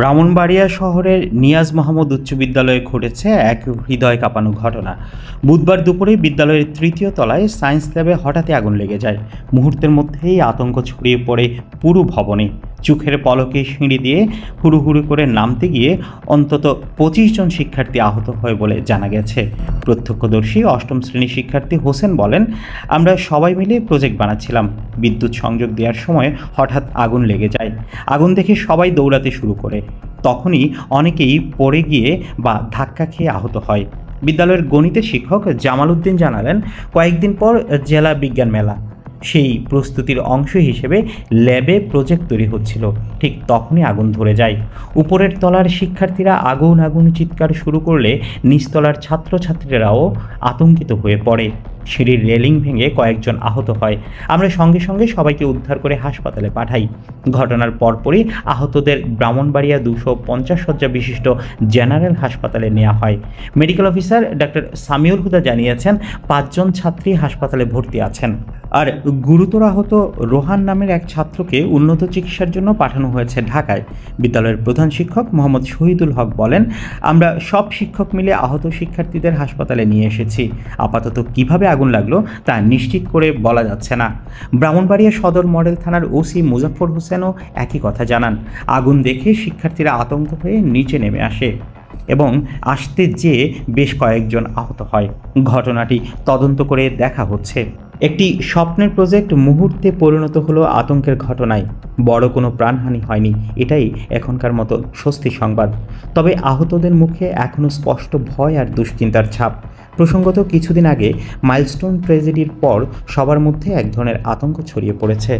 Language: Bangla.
ব্রাহ্মণবাড়িয়া শহরের নিয়াজ মোহাম্মদ উচ্চ বিদ্যালয়ে ঘটেছে এক হৃদয় কাঁপানো ঘটনা। বুধবার দুপুরে বিদ্যালয়ের তৃতীয় তলায় সায়েন্স ল্যাবে হঠাৎই আগুন লেগে যায়। মুহূর্তের মধ্যেই আতঙ্ক ছড়িয়ে পড়ে পুরো ভবনে। চোখের পলকে সিঁড়ি দিয়ে হুড়ুহুড়ু করে নামতে গিয়ে অন্তত 25 জন শিক্ষার্থী আহত হয় বলে জানা গেছে। প্রত্যক্ষদর্শী অষ্টম শ্রেণীর শিক্ষার্থী হোসেন বলেন, আমরা সবাই মিলে প্রজেক্ট বানাচ্ছিলাম। বিদ্যুৎ সংযোগ দেওয়ার সময় হঠাৎ আগুন লেগে যায়। আগুন দেখে সবাই দৌড়াতে শুরু করে। তখনই অনেকেই পড়ে গিয়ে বা ধাক্কা খেয়ে আহত হয়। বিদ্যালয়ের গণিতের শিক্ষক জামাল উদ্দিন জানালেন, কয়েকদিন পর জেলা বিজ্ঞান মেলা, সেই প্রস্তুতির অংশ হিসেবে ল্যাবে প্রজেক্ট তৈরি হচ্ছিল। ঠিক তখনই আগুন ধরে যায়। উপরের তলার শিক্ষার্থীরা আগুন আগুন চিৎকার শুরু করলে নিচতলার ছাত্রছাত্রীরাও আতঙ্কিত হয়ে পড়ে। সিঁড়ির রেলিং ভেঙে কয়েকজন আহত হয়। আমরা সঙ্গে সঙ্গে সবাইকে উদ্ধার করে হাসপাতালে পাঠাই। ঘটনার পরপরই আহতদের ব্রাহ্মণবাড়িয়া 250 শয্যা বিশিষ্ট জেনারেল হাসপাতালে নেওয়া হয়। মেডিকেল অফিসার ডাক্তার সামিউল হুদা জানিয়েছেন, 5 জন ছাত্রী হাসপাতালে ভর্তি আছেন। আর গুরুতর আহত রোহান নামের এক ছাত্রকে উন্নত চিকিৎসার জন্য পাঠানো হয়েছে ঢাকায়। বিদ্যালয়ের প্রধান শিক্ষক মোহাম্মদ শহীদুল হক বলেন, আমরা সব শিক্ষক মিলে আহত শিক্ষার্থীদের হাসপাতালে নিয়ে এসেছি। আপাতত কিভাবে আগুন লাগলো তা নিশ্চিত করে বলা যাচ্ছে না। ব্রাহ্মণবাড়িয়া সদর মডেল থানার ওসি মুজাফফর হোসেনও একই কথা জানান। আগুন দেখে শিক্ষার্থীরা আতঙ্ক হয়ে নিচে নেমে আসে এবং আসতে যেয়ে বেশ কয়েকজন আহত হয়। ঘটনাটি তদন্ত করে দেখা হচ্ছে। একটি স্বপ্নের প্রজেক্ট মুহূর্তে পরিণত হলো আতঙ্কের ঘটনায়। বড় কোনো প্রাণহানি হয়নি, এটাই এখনকার মতো স্বস্তির সংবাদ। তবে আহতদের মুখে এখনও স্পষ্ট ভয় আর দুশ্চিন্তার ছাপ। প্রসঙ্গত, কিছুদিন আগে মাইলস্টোন ট্র্যাজেডির পর সবার মধ্যে এক ধরনের আতঙ্ক ছড়িয়ে পড়েছে।